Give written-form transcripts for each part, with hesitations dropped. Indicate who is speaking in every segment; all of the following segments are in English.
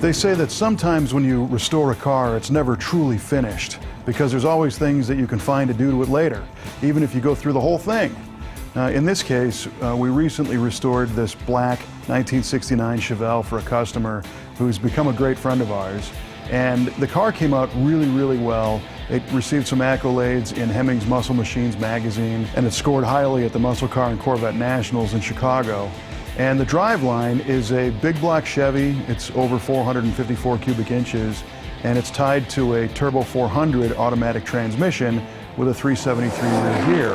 Speaker 1: They say that sometimes when you restore a car, it's never truly finished because there's always things that you can find to do to it later, even if you go through the whole thing. In this case, we recently restored this black 1969 Chevelle for a customer who's become a great friend of ours. And the car came out really, really well. It received some accolades in Hemmings Muscle Machines magazine, and it scored highly at the Muscle Car and Corvette Nationals in Chicago. And the driveline is a big block Chevy. It's over 454 cubic inches, and it's tied to a Turbo 400 automatic transmission with a 373 rear gear.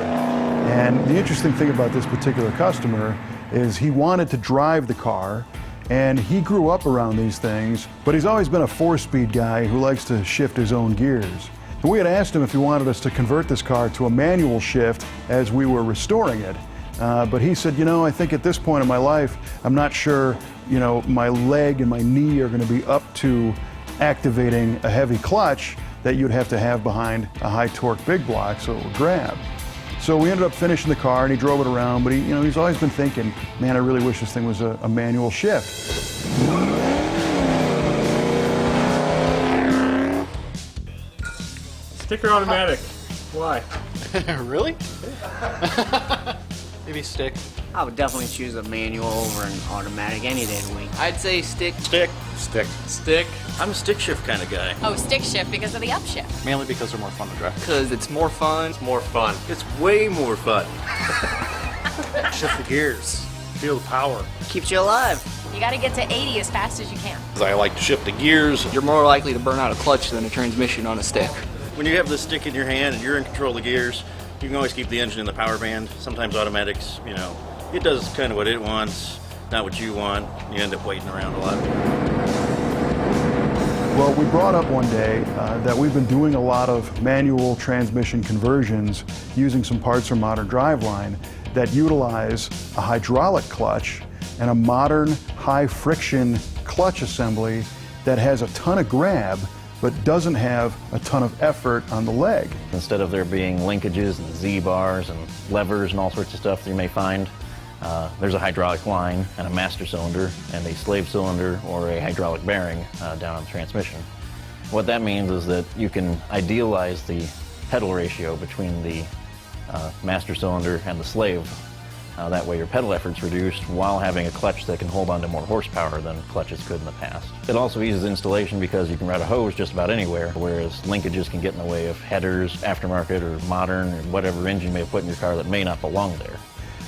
Speaker 1: And the interesting thing about this particular customer is he wanted to drive the car, and he grew up around these things, but he's always been a 4-speed guy who likes to shift his own gears. And we had asked him if he wanted us to convert this car to a manual shift as we were restoring it. But he said, you know, I think at this point in my life, I'm not sure, you know, my leg and my knee are going to be up to activating a heavy clutch that you'd have to have behind a high torque big block so it would grab. So we ended up finishing the car and he drove it around, but he's always been thinking, man, I really wish this thing was a manual shift.
Speaker 2: Sticker automatic. Why?
Speaker 3: Really? Maybe stick.
Speaker 4: I would definitely choose a manual over an automatic any day of the week.
Speaker 5: I'd say stick.
Speaker 3: Stick.
Speaker 2: Stick.
Speaker 3: Stick.
Speaker 6: I'm a stick shift kind of guy.
Speaker 7: Oh, stick shift because of the upshift.
Speaker 3: Mainly because they're more fun to drive.
Speaker 5: Because it's more fun.
Speaker 6: It's more fun. It's way more fun.
Speaker 2: Shift the gears. Feel the power.
Speaker 4: Keeps you alive.
Speaker 7: You got to get to 80 as fast as you can.
Speaker 6: I like to shift the gears.
Speaker 5: You're more likely to burn out a clutch than a transmission on a stick.
Speaker 6: When you have the stick in your hand and you're in control of the gears, you can always keep the engine in the power band. Sometimes automatics, it does kind of what it wants, not what you want. You end up waiting around a lot.
Speaker 1: Well, we brought up one day that we've been doing a lot of manual transmission conversions using some parts from Modern Driveline that utilize a hydraulic clutch and a modern high friction clutch assembly that has a ton of grab but doesn't have a ton of effort on the leg.
Speaker 8: Instead of there being linkages and Z-bars and levers and all sorts of stuff that you may find, there's a hydraulic line and a master cylinder and a slave cylinder or a hydraulic bearing down on the transmission. What that means is that you can idealize the pedal ratio between the master cylinder and the slave. That way your pedal effort's reduced while having a clutch that can hold on to more horsepower than clutches could in the past. It also eases installation because you can route a hose just about anywhere, whereas linkages can get in the way of headers, aftermarket or modern, or whatever engine you may have put in your car that may not belong there.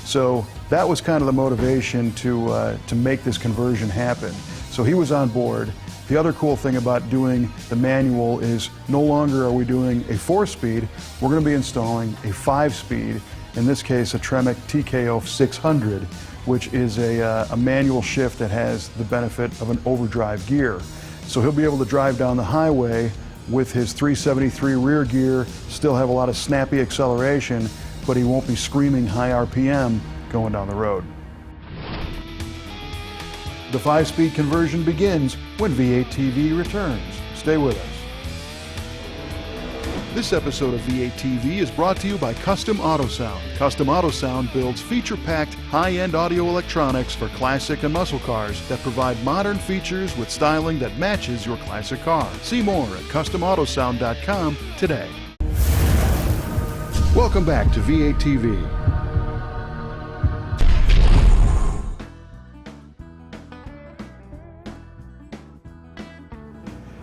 Speaker 1: So that was kind of the motivation to make this conversion happen. So he was on board. The other cool thing about doing the manual is no longer are we doing a 4-speed, we're going to be installing a 5-speed, in this case a Tremec TKO 600, which is a manual shift that has the benefit of an overdrive gear. So he'll be able to drive down the highway with his 373 rear gear, still have a lot of snappy acceleration, but he won't be screaming high RPM going down the road. The 5-speed conversion begins when V8 TV returns. Stay with us. This episode of V8 TV is brought to you by Custom Auto Sound. Custom Auto Sound builds feature-packed, high-end audio electronics for classic and muscle cars that provide modern features with styling that matches your classic car. See more at customautosound.com today. Welcome back to V8 TV.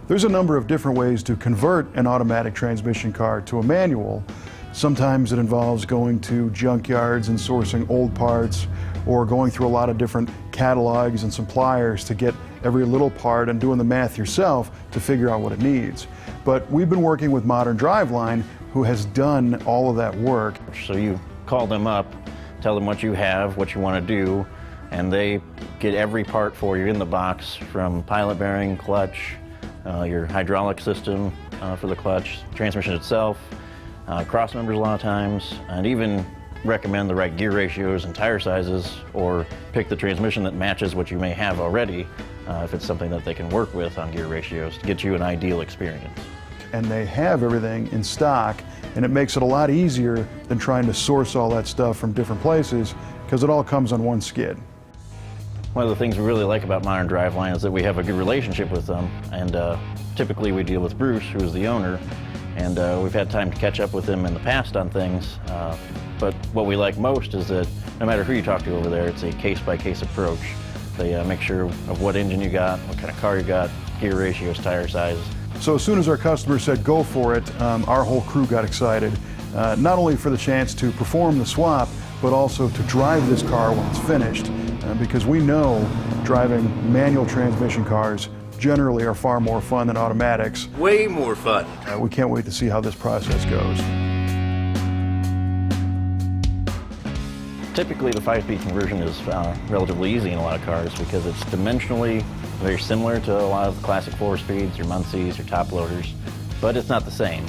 Speaker 1: There's a number of different ways to convert an automatic transmission car to a manual. Sometimes it involves going to junkyards and sourcing old parts, or going through a lot of different catalogs and suppliers to get every little part and doing the math yourself to figure out what it needs. But we've been working with Modern Driveline, who has done all of that work.
Speaker 8: So you call them up, tell them what you have, what you want to do, and they get every part for you in the box, from pilot bearing, clutch, your hydraulic system for the clutch, transmission itself, cross members a lot of times, and even recommend the right gear ratios and tire sizes, or pick the transmission that matches what you may have already if it's something that they can work with on gear ratios to get you an ideal experience.
Speaker 1: And they have everything in stock, and it makes it a lot easier than trying to source all that stuff from different places because it all comes on one skid.
Speaker 8: One of the things we really like about Modern Driveline is that we have a good relationship with them, and typically we deal with Bruce, who is the owner, and we've had time to catch up with him in the past on things. But what we like most is that no matter who you talk to over there, it's a case-by-case approach. They make sure of what engine you got, what kind of car you got, gear ratios, tire size.
Speaker 1: So as soon as our customer said go for it, our whole crew got excited, not only for the chance to perform the swap, but also to drive this car when it's finished, because we know driving manual transmission cars generally are far more fun than automatics.
Speaker 6: Way more fun.
Speaker 1: We can't wait to see how this process goes.
Speaker 8: Typically, the 5-speed conversion is relatively easy in a lot of cars because it's dimensionally very similar to a lot of the classic 4-speeds, your Muncies, your top loaders, but it's not the same.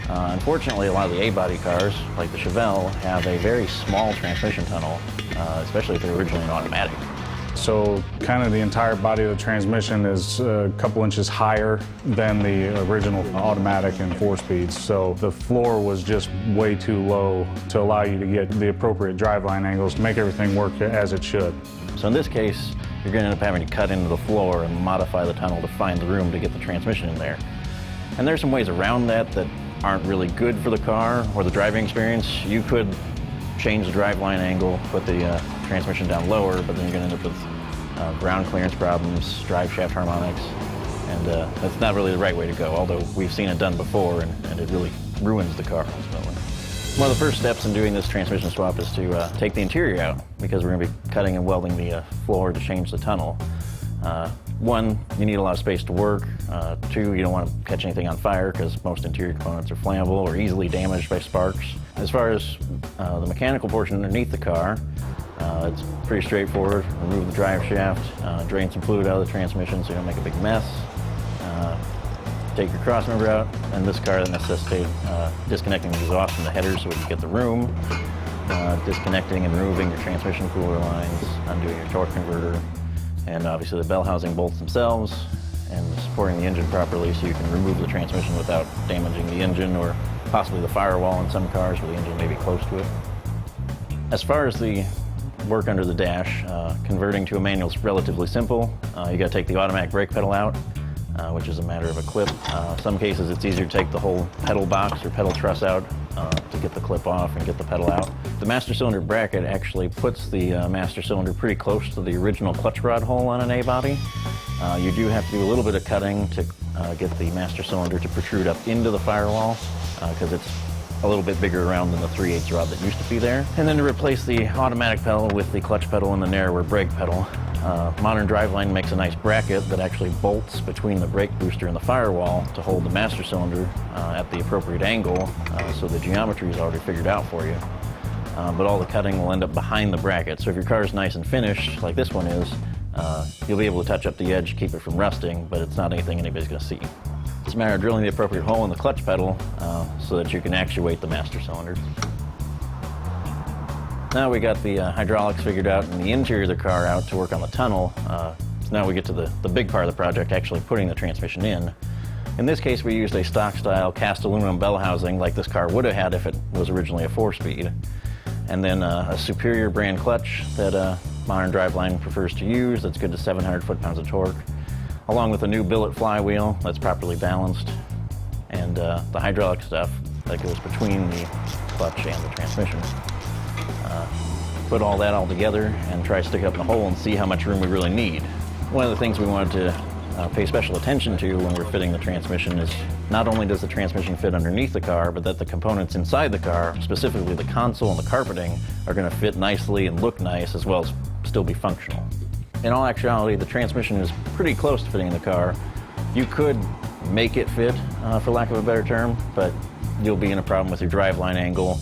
Speaker 8: Unfortunately, a lot of the A-body cars, like the Chevelle, have a very small transmission tunnel, especially if they're originally an automatic.
Speaker 9: So kind of the entire body of the transmission is a couple inches higher than the original automatic and 4-speeds. So the floor was just way too low to allow you to get the appropriate driveline angles to make everything work as it should.
Speaker 8: So in this case, you're going to end up having to cut into the floor and modify the tunnel to find the room to get the transmission in there. And there's some ways around that that aren't really good for the car or the driving experience. You could change the driveline angle, put the transmission down lower, but then you're going to end up with ground clearance problems, drive shaft harmonics, and that's not really the right way to go, although we've seen it done before, and it really ruins the car ultimately. One of the first steps in doing this transmission swap is to take the interior out, because we're going to be cutting and welding the floor to change the tunnel. One, you need a lot of space to work. Two, you don't want to catch anything on fire because most interior components are flammable or easily damaged by sparks. As far as the mechanical portion underneath the car, it's pretty straightforward. Remove the drive shaft, drain some fluid out of the transmission so you don't make a big mess. Take your crossmember out, and this car necessitates disconnecting the exhaust from the header so we can get the room, disconnecting and removing your transmission cooler lines, undoing your torque converter, and obviously the bell housing bolts themselves, and supporting the engine properly so you can remove the transmission without damaging the engine or possibly the firewall in some cars where the engine may be close to it. As far as the work under the dash, converting to a manual is relatively simple. You got to take the automatic brake pedal out, which is a matter of a clip. Some cases it's easier to take the whole pedal box or pedal truss out to get the clip off and get the pedal out. The master cylinder bracket actually puts the master cylinder pretty close to the original clutch rod hole on an A-body. You do have to do a little bit of cutting to get the master cylinder to protrude up into the firewall because it's a little bit bigger around than the 3/8 rod that used to be there. And then to replace the automatic pedal with the clutch pedal and the narrower brake pedal, Modern Driveline makes a nice bracket that actually bolts between the brake booster and the firewall to hold the master cylinder at the appropriate angle, so the geometry is already figured out for you. But all the cutting will end up behind the bracket, so if your car is nice and finished, like this one is, you'll be able to touch up the edge, keep it from rusting, but it's not anything anybody's going to see. It's a matter of drilling the appropriate hole in the clutch pedal so that you can actuate the master cylinder. Now we got the hydraulics figured out and the interior of the car out to work on the tunnel. So now we get to the big part of the project, actually putting the transmission in. In this case, we used a stock style cast aluminum bell housing like this car would have had if it was originally a 4-speed. And then a superior brand clutch that Modern Driveline prefers to use that's good to 700 foot-pounds of torque, along with a new billet flywheel that's properly balanced, and the hydraulic stuff that goes between the clutch and the transmission. Put all that all together and try to stick it up in the hole and see how much room we really need. One of the things we wanted to pay special attention to when we're fitting the transmission is not only does the transmission fit underneath the car, but that the components inside the car, specifically the console and the carpeting, are going to fit nicely and look nice as well as still be functional. In all actuality, the transmission is pretty close to fitting in the car. You could make it fit, for lack of a better term, but you'll be in a problem with your driveline angle,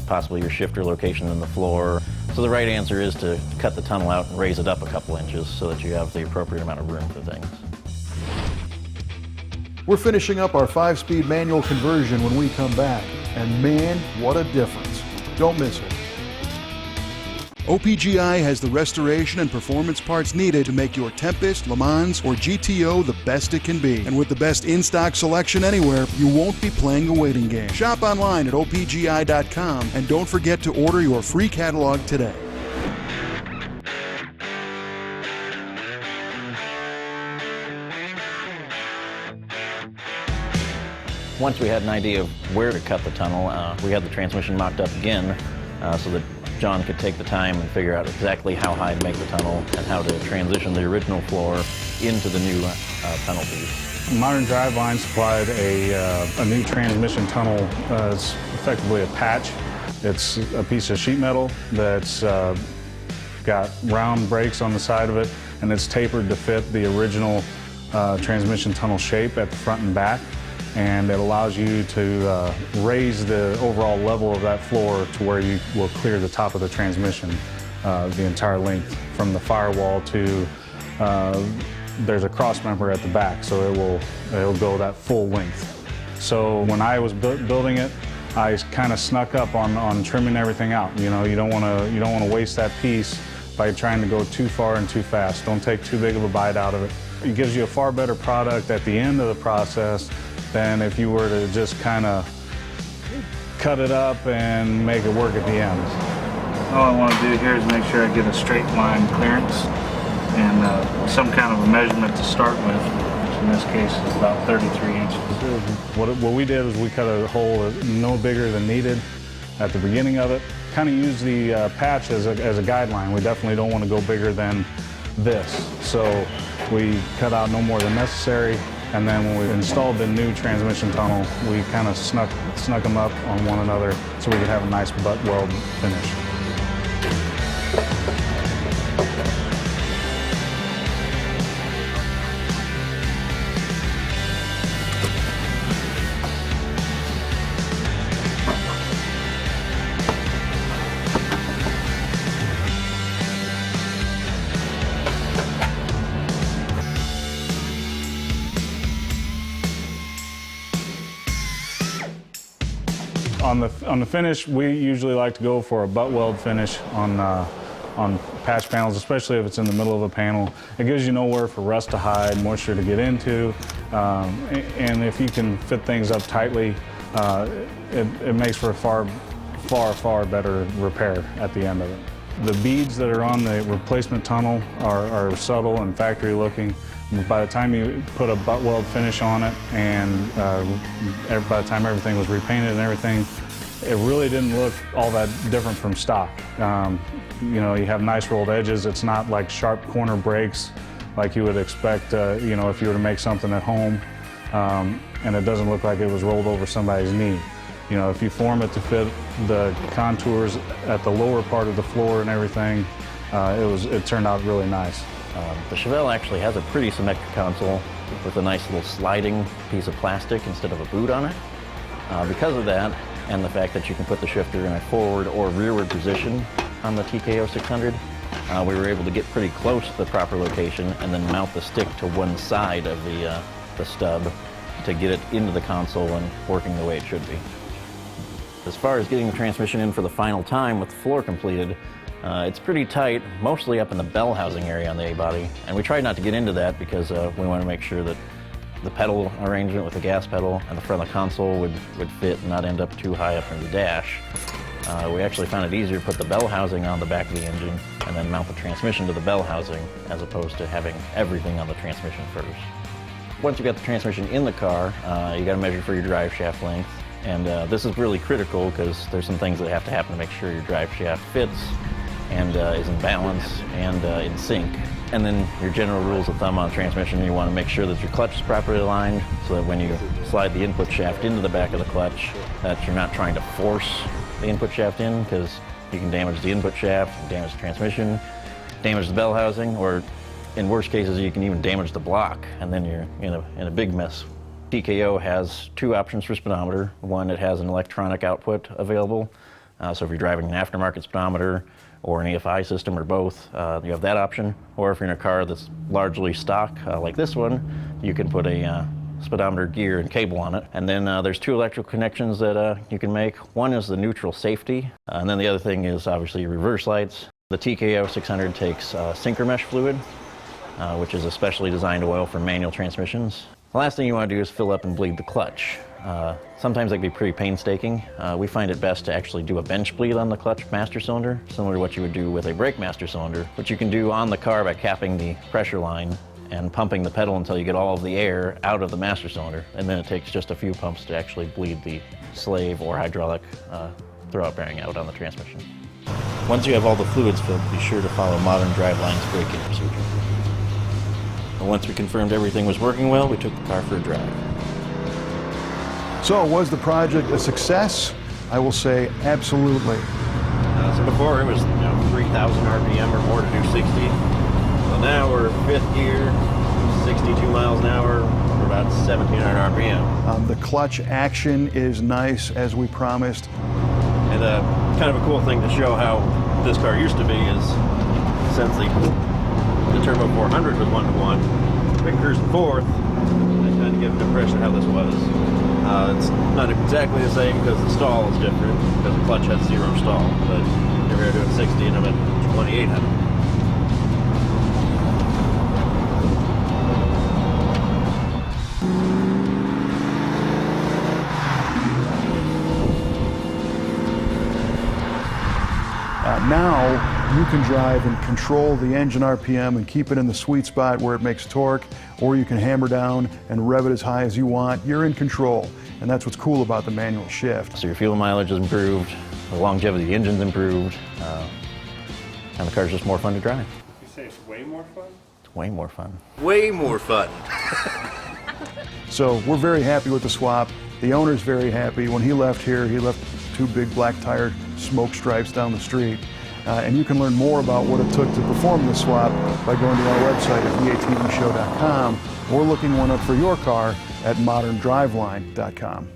Speaker 8: possibly your shifter location in the floor. So the right answer is to cut the tunnel out and raise it up a couple inches so that you have the appropriate amount of room for things.
Speaker 1: We're finishing up our 5-speed manual conversion when we come back, and man, what a difference. Don't miss it. OPGI has the restoration and performance parts needed to make your Tempest, Le Mans, or GTO the best it can be. And with the best in-stock selection anywhere, you won't be playing a waiting game. Shop online at opgi.com and don't forget to order your free catalog today.
Speaker 8: Once we had an idea of where to cut the tunnel, we had the transmission mocked up again so that John could take the time and figure out exactly how high to make the tunnel and how to transition the original floor into the new tunnel piece.
Speaker 9: Modern Driveline supplied a new transmission tunnel. It's effectively a patch. It's a piece of sheet metal that's got round brakes on the side of it, and it's tapered to fit the original transmission tunnel shape at the front and back. And it allows you to raise the overall level of that floor to where you will clear the top of the transmission, the entire length from the firewall to there's a cross member at the back, so it'll go that full length. So when I was building it, I kind of snuck up on trimming everything out. You know, you don't want to waste that piece by trying to go too far and too fast. Don't take too big of a bite out of it. It gives you a far better product at the end of the process than if you were to just kind of cut it up and make it work at the end. All I want to do here is make sure I get a straight line clearance and some kind of a measurement to start with, which in this case is about 33 inches. What we did was we cut a hole no bigger than needed at the beginning of it. Kind of use the patch as a guideline. We definitely don't want to go bigger than this. So we cut out no more than necessary. And then when we installed the new transmission tunnel, we kind of snuck them up on one another so we could have a nice butt weld finish. On the finish, we usually like to go for a butt weld finish on patch panels, especially if it's in the middle of a panel. It gives you nowhere for rust to hide, moisture to get into, and if you can fit things up tightly, it makes for a far better repair at the end of it. The beads that are on the replacement tunnel are subtle and factory looking. By the time you put a butt weld finish on it and by the time everything was repainted and everything, it really didn't look all that different from stock. You know, you have nice rolled edges. It's not like sharp corner breaks like you would expect, you know, if you were to make something at home. And it doesn't look like it was rolled over somebody's knee. You know, if you form it to fit the contours at the lower part of the floor and everything, it turned out really nice.
Speaker 8: The Chevelle actually has a pretty symmetric console with a nice little sliding piece of plastic instead of a boot on it. Because of that, and the fact that you can put the shifter in a forward or rearward position on the TKO 600, we were able to get pretty close to the proper location and then mount the stick to one side of the stub to get it into the console and working the way it should be. As far as getting the transmission in for the final time with the floor completed, it's pretty tight, mostly up in the bell housing area on the A-body, and we tried not to get into that because we want to make sure that the pedal arrangement with the gas pedal and the front of the console would fit and not end up too high up in the dash. We actually found it easier to put the bell housing on the back of the engine and then mount the transmission to the bell housing as opposed to having everything on the transmission first. Once you got the transmission in the car, you got to measure for your drive shaft length, and this is really critical because there's some things that have to happen to make sure your drive shaft fits and is in balance and in sync. And then your general rules of thumb on transmission, you want to make sure that your clutch is properly aligned so that when you slide the input shaft into the back of the clutch, that you're not trying to force the input shaft in, because you can damage the input shaft, damage the transmission, damage the bell housing, or in worst cases you can even damage the block, and then you're in a big mess. TKO has two options for speedometer. One, it has an electronic output available, so if you're driving an aftermarket speedometer or an EFI system or both, you have that option. Or if you're in a car that's largely stock, like this one, you can put a speedometer gear and cable on it. And then there's two electrical connections that you can make. One is the neutral safety, and then the other thing is obviously your reverse lights. The TKO 600 takes synchro mesh fluid, which is a specially designed oil for manual transmissions. The last thing you want to do is fill up and bleed the clutch. Sometimes that can be pretty painstaking. We find it best to actually do a bench bleed on the clutch master cylinder, similar to what you would do with a brake master cylinder, which you can do on the car by capping the pressure line and pumping the pedal until you get all of the air out of the master cylinder, and then it takes just a few pumps to actually bleed the slave or hydraulic throwout bearing out on the transmission. Once you have all the fluids filled, be sure to follow Modern Driveline's braking procedure. And once we confirmed everything was working well, we took the car for a drive.
Speaker 1: So, was the project a success? I will say absolutely.
Speaker 6: So before it was 3,000 RPM or more to do 60. So now we're fifth gear, 62 miles an hour, we're about 1,700 RPM.
Speaker 1: The clutch action is nice, as we promised.
Speaker 6: And kind of a cool thing to show how this car used to be is since the Turbo 400 was 1-to-1, been cruising fourth, I kind of give an impression of how this was. It's not exactly the same because the stall is different, because the clutch has 0 stall, but here we're doing 60 and I'm at 2,800.
Speaker 1: Now you can drive and control the engine RPM and keep it in the sweet spot where it makes torque, or you can hammer down and rev it as high as you want. You're in control, and that's what's cool about the manual shift.
Speaker 8: So your fuel mileage is improved, the longevity of the engine's improved, and the car's just more fun to drive.
Speaker 10: You say it's way more fun?
Speaker 8: It's way more fun.
Speaker 6: Way more fun.
Speaker 1: So we're very happy with the swap. The owner's very happy. When he left here, he left 2 big black tire smoke stripes down the street. And you can learn more about what it took to perform the swap by going to our website at v8tvshow.com or looking one up for your car at moderndriveline.com.